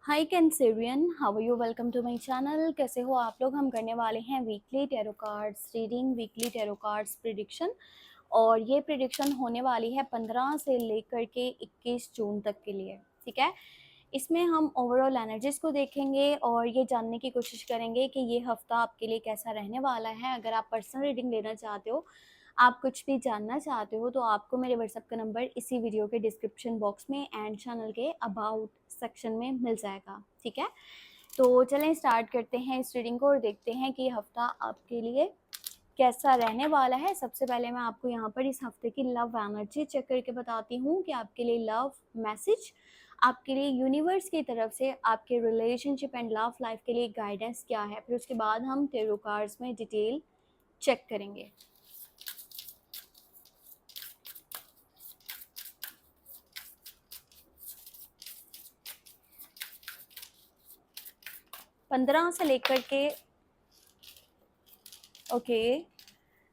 Hi Cancerian, how are you? Welcome to my channel. कैसे हो आप लोग? हम करने वाले हैं weekly tarot cards reading, weekly tarot cards prediction. और ये प्रिडिक्शन होने वाली है 15 से लेकर के 21 जून तक के लिए। ठीक है, इसमें हम ओवरऑल एनर्जीज को देखेंगे और ये जानने की कोशिश करेंगे कि ये हफ्ता आपके लिए कैसा रहने वाला है। अगर आप पर्सनल रीडिंग लेना चाहते हो, आप कुछ भी जानना चाहते हो, तो आपको मेरे व्हाट्सएप का नंबर इसी वीडियो के डिस्क्रिप्शन बॉक्स में एंड चैनल के अबाउट सेक्शन में मिल जाएगा। ठीक है, तो चलें स्टार्ट करते हैं इस रीडिंग को और देखते हैं कि ये हफ्ता आपके लिए कैसा रहने वाला है। सबसे पहले मैं आपको यहाँ पर इस हफ्ते की लव एनर्जी चेक करके बताती हूँ कि आपके लिए लव मैसेज, आपके लिए यूनिवर्स की तरफ से आपके रिलेशनशिप एंड लव लाइफ के लिए गाइडेंस क्या है। फिर उसके बाद हम टैरो कार्ड्स में डिटेल चेक करेंगे। पंद्रह से लेकर के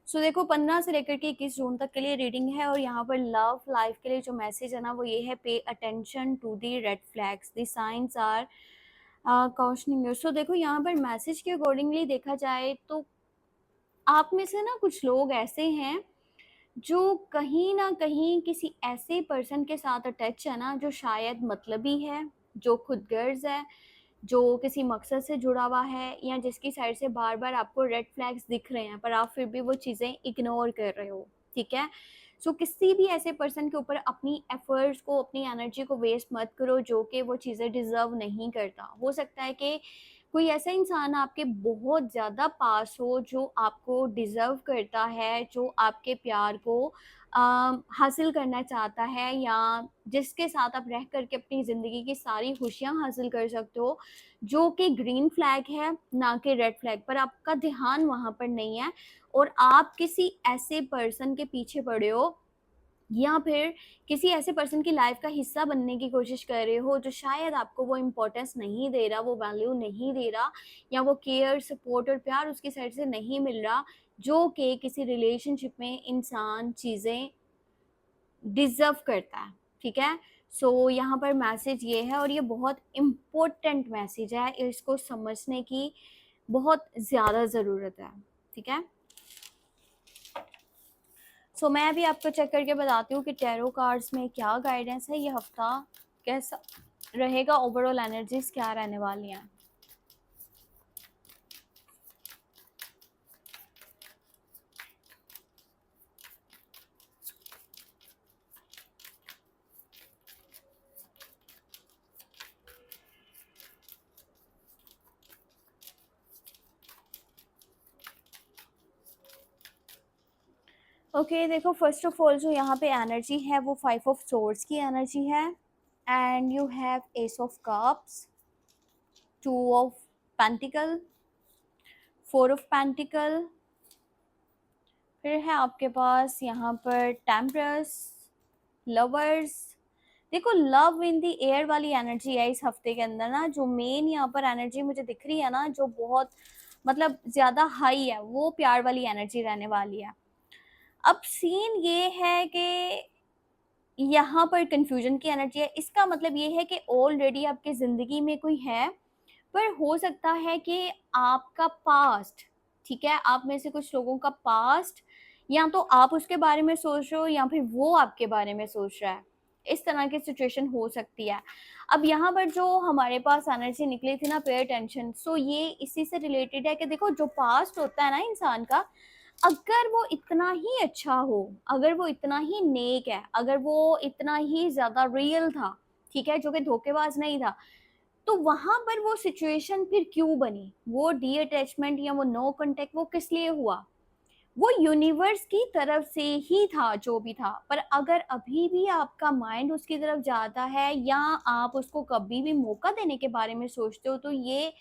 सो देखो 15 से लेकर के 21 जून तक के लिए रीडिंग है और यहाँ पर लव लाइफ के लिए जो मैसेज है ना वो ये है, pay attention to the red flags, the signs are cautioning you. So देखो यहाँ पर मैसेज के अकॉर्डिंगली देखा जाए तो आप में से ना कुछ लोग ऐसे हैं जो कहीं ना कहीं किसी ऐसे पर्सन के साथ अटैच है ना जो शायद मतलबी है, जो खुदगर्ज है, जो किसी मकसद से जुड़ा हुआ है, या जिसकी साइड से बार बार आपको रेड फ्लैग्स दिख रहे हैं पर आप फिर भी वो चीज़ें इग्नोर कर रहे हो। ठीक है, सो किसी भी ऐसे पर्सन के ऊपर अपनी एफर्ट्स को, अपनी एनर्जी को वेस्ट मत करो जो कि वो चीज़ें डिज़र्व नहीं करता। हो सकता है कि कोई ऐसा इंसान आपके बहुत ज़्यादा पास हो जो आपको डिज़र्व करता है, जो आपके प्यार को हासिल करना चाहता है, या जिसके साथ आप रह करके अपनी ज़िंदगी की सारी खुशियाँ हासिल कर सकते हो, जो कि ग्रीन फ्लैग है ना कि रेड फ्लैग। पर आपका ध्यान वहाँ पर नहीं है और आप किसी ऐसे पर्सन के पीछे पड़े हो या फिर किसी ऐसे पर्सन की लाइफ का हिस्सा बनने की कोशिश कर रहे हो जो शायद आपको वो इम्पोर्टेंस नहीं दे रहा, वो वैल्यू नहीं दे रहा, या वो केयर, सपोर्ट और प्यार उसकी साइड से नहीं मिल रहा जो कि किसी रिलेशनशिप में इंसान चीज़ें डिज़र्व करता है। ठीक है, सो यहाँ पर मैसेज ये है और ये बहुत इम्पोर्टेंट मैसेज है, इसको समझने की बहुत ज़्यादा ज़रूरत है। ठीक है, सो मैं अभी आपको चेक करके बताती हूँ कि टैरो कार्ड्स में क्या गाइडेंस है, ये हफ्ता कैसा रहेगा, ओवरऑल एनर्जीज क्या रहने वाली हैं। ओके, देखो फर्स्ट ऑफ ऑल जो यहाँ पे एनर्जी है वो 5 ऑफ सोर्ड्स की एनर्जी है and you have S of cups, 2 of pentacle, 4 of pentacle, फिर है आपके पास यहाँ पर टेम्परस, लवर्स। देखो लव इन दी एयर वाली एनर्जी है इस हफ्ते के अंदर ना। जो मेन यहाँ पर एनर्जी मुझे दिख रही है ना, जो बहुत मतलब ज्यादा हाई है, वो प्यार वाली एनर्जी रहने वाली है। अब सीन ये है कि यहाँ पर कंफ्यूजन की एनर्जी है। इसका मतलब ये है कि ऑलरेडी आपकी जिंदगी में कोई है, पर हो सकता है कि आपका पास्ट, ठीक है, आप में से कुछ लोगों का पास्ट, या तो आप उसके बारे में सोच रहे हो या फिर वो आपके बारे में सोच रहा है। इस तरह की सिचुएशन हो सकती है। अब यहाँ पर जो हमारे पास एनर्जी निकली थी ना, पे अटेंशन, सो ये इसी से रिलेटेड है कि देखो जो पास्ट होता है ना इंसान का, अगर वो इतना ही अच्छा हो, अगर वो इतना ही नेक है, अगर वो इतना ही ज्यादा रियल था, ठीक है, जो कि धोखेबाज नहीं था, तो वहां पर वो सिचुएशन फिर क्यों बनी? वो डी अटैचमेंट या वो नो कांटेक्ट वो किस लिए हुआ? वो यूनिवर्स की तरफ से ही था जो भी था। पर अगर अभी भी आपका माइंड उसकी तरफ जाता है या आप उसको कभी भी मौका देने के बारे में सोचते हो, तो ये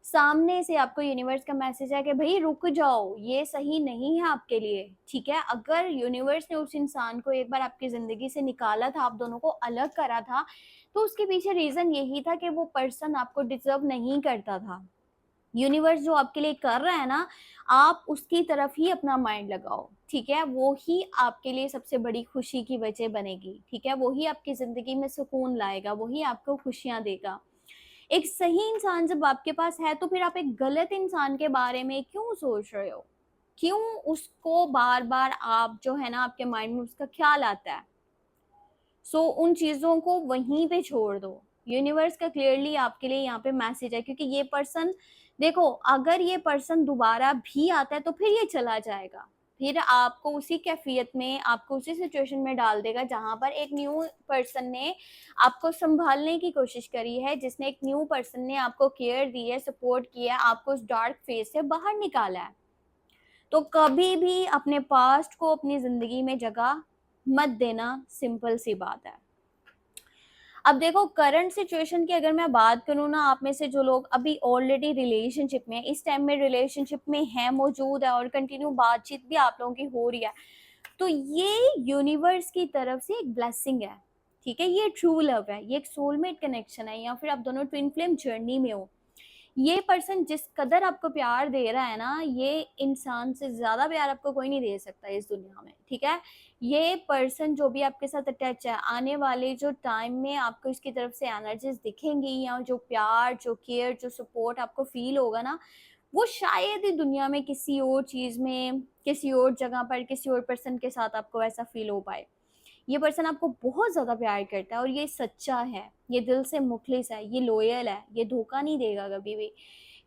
सामने से आपको यूनिवर्स का मैसेज है कि भाई रुक जाओ, ये सही नहीं है आपके लिए। ठीक है, अगर यूनिवर्स ने उस इंसान को एक बार आपकी जिंदगी से निकाला था, आप दोनों को अलग करा था, तो उसके पीछे रीजन यही था कि वो पर्सन आपको डिजर्व नहीं करता था। यूनिवर्स जो आपके लिए कर रहा है ना, आप उसकी तरफ ही अपना माइंड लगाओ। ठीक है, वो ही आपके लिए सबसे बड़ी खुशी की वजह बनेगी। ठीक है, वो ही आपकी जिंदगी में सुकून लाएगा, वो ही आपको खुशियां देगा। एक सही इंसान जब आपके पास है तो फिर आप एक गलत इंसान के बारे में क्यों सोच रहे हो? क्यों उसको बार-बार आप जो है ना आपके माइंड में उसका ख़्याल आता है? उन चीज़ों को वहीं पे छोड़ दो। यूनिवर्स का क्लियरली आपके लिए यहाँ पे मैसेज है, क्योंकि ये पर्सन, देखो अगर ये पर्सन दोबारा भी आता है तो फिर ये चला जाएगा। फिर आपको उसी कैफ़ियत में, आपको उसी सिचुएशन में डाल देगा जहाँ पर एक न्यू पर्सन ने आपको सँभालने की कोशिश करी है, जिसने एक न्यू पर्सन ने आपको केयर दी है, सपोर्ट किया है, आपको उस डार्क फ़ेज़ से बाहर निकाला है। तो कभी भी अपने पास्ट को अपनी ज़िंदगी में जगह मत देना, सिंपल सी बात है। अब देखो करंट सिचुएशन की अगर मैं बात करूँ ना, आप में से जो लोग अभी ऑलरेडी रिलेशनशिप में, इस टाइम में रिलेशनशिप में हैं, मौजूद है और कंटिन्यू बातचीत भी आप लोगों की हो रही है, तो ये यूनिवर्स की तरफ से एक ब्लेसिंग है, ठीक है? ये ट्रू लव है, ये एक सोलमेट कनेक्शन है, या फिर आप दोनों ट्विन फ्लेम जर्नी में हो। ये पर्सन जिस कदर आपको प्यार दे रहा है ना, ये इंसान से ज़्यादा प्यार आपको कोई नहीं दे सकता इस दुनिया में, ठीक है? ये पर्सन जो भी आपके साथ अटैच है, आने वाले जो टाइम में आपको इसकी तरफ से एनर्जीज़ दिखेंगी, या जो प्यार, जो केयर, जो सपोर्ट आपको फ़ील होगा ना, वो शायद ही दुनिया में किसी और चीज़ में, किसी और जगह पर, किसी और पर्सन के साथ आपको ऐसा फ़ील हो पाए। ये पर्सन आपको बहुत ज़्यादा प्यार करता है और ये सच्चा है, ये दिल से मुखलिस है, ये लॉयल है, ये धोखा नहीं देगा कभी भी।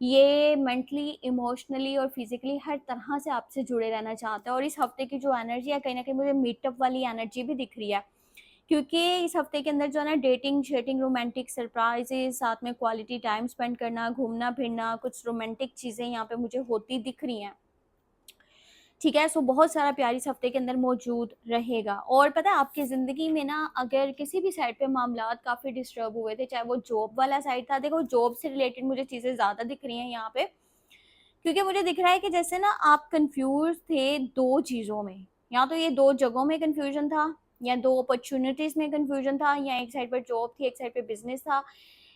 ये मेंटली, इमोशनली और फिज़िकली हर तरह से आपसे जुड़े रहना चाहता है, और इस हफ़्ते की जो एनर्जी है, कहीं न कहीं मुझे मीटअप वाली एनर्जी भी दिख रही है। क्योंकि इस हफ़्ते के अंदर जो है ना, डेटिंग, शेटिंग, रोमांटिक सरप्राइज़ेज़, साथ में क्वालिटी टाइम स्पेंड करना, घूमना-फिरना, कुछ रोमांटिक चीज़ें यहाँ पे मुझे होती दिख रही हैं। ठीक है? बहुत सारा प्यार इस हफ्ते के अंदर मौजूद रहेगा। और पता है आपकी ज़िंदगी में ना, अगर किसी भी साइड पे मामलात काफ़ी डिस्टर्ब हुए थे, चाहे वो जॉब वाला साइड था, देखो जॉब से रिलेटेड मुझे चीज़ें ज़्यादा दिख रही हैं यहाँ पे, क्योंकि मुझे दिख रहा है कि जैसे ना आप कन्फ्यूज़ थे 2 चीज़ों में, या तो ये 2 जगहों में कन्फ्यूज़न था, या 2 अपॉर्च्युनिटीज़ में कन्फ्यूज़न था, या एक साइड पर जॉब थी, एक साइड पे बिज़नेस था,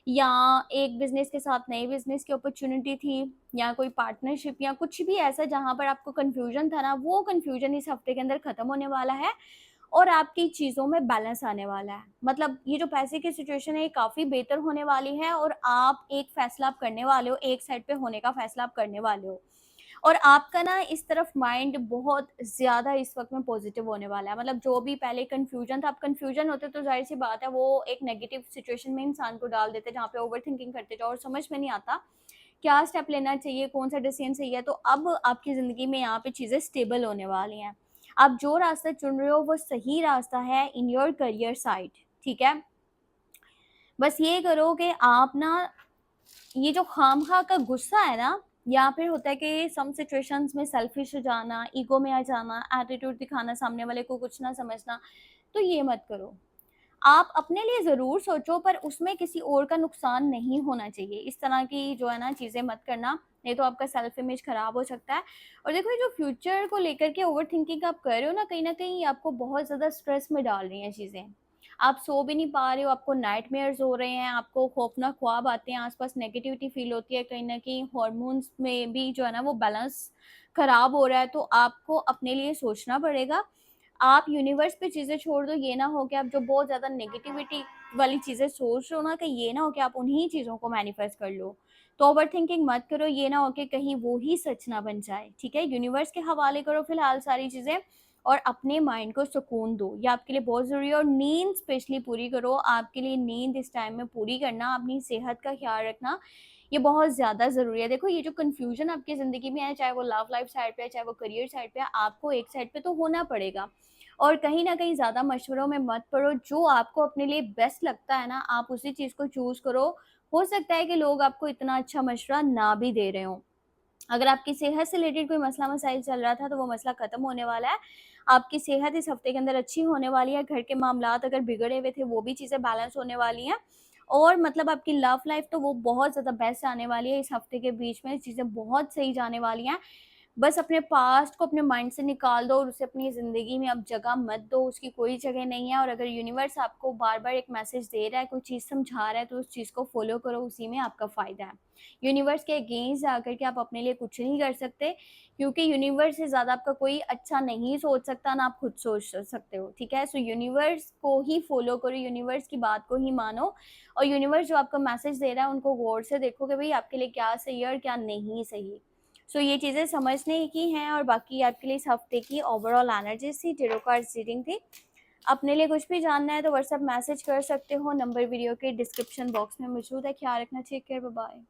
या एक बिज़नेस के साथ नए बिज़नेस की अपॉर्च्युनिटी थी, या कोई पार्टनरशिप, या कुछ भी ऐसा जहाँ पर आपको कन्फ्यूज़न था ना, वो कन्फ्यूज़न इस हफ्ते के अंदर ख़त्म होने वाला है और आपकी चीज़ों में बैलेंस आने वाला है। मतलब ये जो पैसे की सिचुएशन है, ये काफ़ी बेहतर होने वाली है, और आप एक फ़ैसला आप करने वाले हो, एक साइड पे होने का फ़ैसला आप करने वाले हो। और आपका ना इस तरफ माइंड बहुत ज़्यादा इस वक़्त में पॉज़िटिव होने वाला है। मतलब जो भी पहले कन्फ्यूज़न था, अब कन्फ्यूज़न होते तो ज़ाहिर-सी बात है वो एक नेगेटिव सिचुएशन में इंसान को डाल देते, जहाँ पे ओवरथिंकिंग करते जाओ और समझ में नहीं आता, क्या स्टेप लेना चाहिए, कौन-सा डिसीज़न सही है। तो अब आपकी ज़िंदगी में यहाँ पे चीज़ें स्टेबल होने वाली हैं। आप जो रास्ता चुन रहे हो वो सही रास्ता है इन योर करियर साइड, ठीक है? बस ये करो कि आप ना, ये जो खामखा का गुस्सा है ना, या फिर होता है कि सम सिचुएशंस में सेल्फिश हो जाना, ईगो में आ जाना, एटीट्यूड दिखाना, सामने वाले को कुछ ना समझना, तो ये मत करो। आप अपने लिए ज़रूर सोचो, पर उसमें किसी और का नुकसान नहीं होना चाहिए। इस तरह की जो है ना चीज़ें मत करना, नहीं तो आपका सेल्फ इमेज खराब हो सकता है। और देखो ये जो फ्यूचर को लेकर के ओवरथिंकिंग आप कर रहे हो ना, कहीं न कहीं ये आपको बहुत ज़्यादा स्ट्रेस में डाल रही हैं चीज़ें। आप सो भी नहीं पा रहे हो, आपको नाइटमेयर्स हो रहे हैं, आपको खौफनाक ख्वाब आते हैं, आस-पास नेगेटिविटी फ़ील होती है, कहीं न कहीं हॉर्मोन्स में भी जो है ना वो बैलेंस खराब हो रहा है, तो आपको अपने लिए सोचना पड़ेगा। आप यूनिवर्स पे चीज़ें छोड़ दो, ये ना हो कि आप जो बहुत ज़्यादा नेगेटिविटी वाली चीज़ें सोच रहे हो ना, कि ये ना हो कि आप उन्हीं चीज़ों को मैनिफेस्ट कर लो। तो ओवरथिंकिंग मत करो, ये ना हो कि कहीं वो ही सच ना बन जाए, ठीक है? यूनिवर्स के हवाले करो फिलहाल सारी चीज़ें, और अपने माइंड को सुकून दो, ये आपके लिए बहुत ज़रूरी है। और नींद स्पेशली पूरी करो, आपके लिए नींद इस टाइम में पूरी करना, अपनी सेहत का ख़्याल रखना, ये बहुत ज़्यादा ज़रूरी है। देखो ये जो कन्फ्यूज़न आपकी ज़िंदगी में है, चाहे वो लव लाइफ़ साइड पे है, चाहे वो करियर साइड पे है, आपको एक साइड पे तो होना पड़ेगा। और कहीं न कहीं ज़्यादा मशवरों में मत पड़ो, जो आपको अपने लिए बेस्ट लगता है ना, आप उसी चीज़ को चूज़ करो। हो सकता है कि लोग आपको इतना अच्छा मशवरा ना भी दे रहे हों। अगर आपकी सेहत से रिलेटेड कोई मसला-मसाइल चल रहा था, तो वो मसला ख़त्म होने वाला है। आपकी सेहत इस हफ़्ते के अंदर अच्छी होने वाली है, घर के मामलात अगर बिगड़े हुए थे, वो भी चीज़ें बैलेंस होने वाली हैं। और मतलब आपकी लव लाइफ़ तो वो बहुत ज़्यादा बेस्ट आने वाली है इस हफ़्ते के बीच में, चीज़ें बहुत सही जाने वाली हैं। बस अपने पास्ट को अपने माइंड से निकाल दो और उसे अपनी ज़िंदगी में अब जगह मत दो, उसकी कोई जगह नहीं है। और अगर यूनिवर्स आपको बार-बार एक मैसेज दे रहा है, कोई चीज़ समझा रहा है, तो उस चीज़ को फ़ॉलो करो, उसी में आपका फ़ायदा है। यूनिवर्स के अगेंस्ट जाकर के आप अपने लिए कुछ नहीं कर सकते, क्योंकि यूनिवर्स से ज़्यादा आपका कोई अच्छा नहीं सोच सकता, ना आप खुद सोच सकते हो, ठीक है? सो यूनिवर्स को ही फ़ॉलो करो, यूनिवर्स की बात को ही मानो और यूनिवर्स जो आपको मैसेज दे रहा है, उनको गौर से देखो कि भई आपके लिए क्या सही है और क्या नहीं सही। सो ये चीज़ें समझने की हैं और बाकी आपके लिए इस हफ्ते की ओवरऑल एनर्जीज़ थी, टैरो कार्ड्स रीडिंग थी। अपने लिए कुछ भी जानना है तो व्हाट्सएप मैसेज कर सकते हो, नंबर वीडियो के डिस्क्रिप्शन बॉक्स में मौजूद है। ख्याल रखना, टेक केयर, बाय बाय।